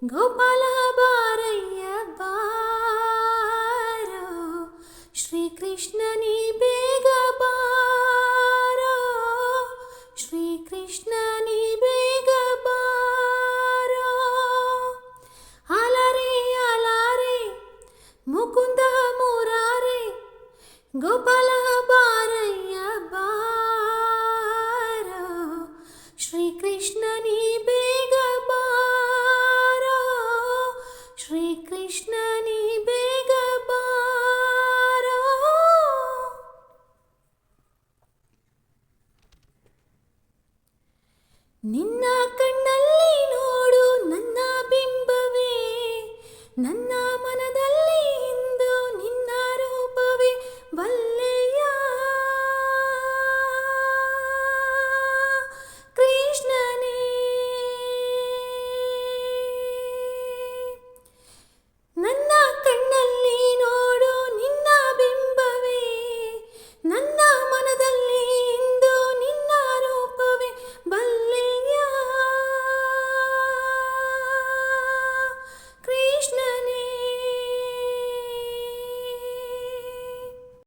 ಗೋಪಾಲ ಬಾರಯ್ಯ ಬಾರೋ, ಶ್ರೀಕೃಷ್ಣ ನೀ ಬೇಗ ಬಾರೋ, ಶ್ರೀಕೃಷ್ಣ ನೀ ಬೇಗ ಬಾರೋ. ಅಲಾರೆ ಅಲಾರೆ ಮುಕುಂದ ಮುರಾರೆ, ಗೋಪಾಲ ಬಾರಯ್ಯ ಬಾರೋ, ಶ್ರೀಕೃಷ್ಣ ನೀ ಬೇಗ ಬಾರೋ, ಶ್ರೀಕೃಷ್ಣ ನೀ ಬೇಗ ಬಾರೋ. ನಿನ್ನ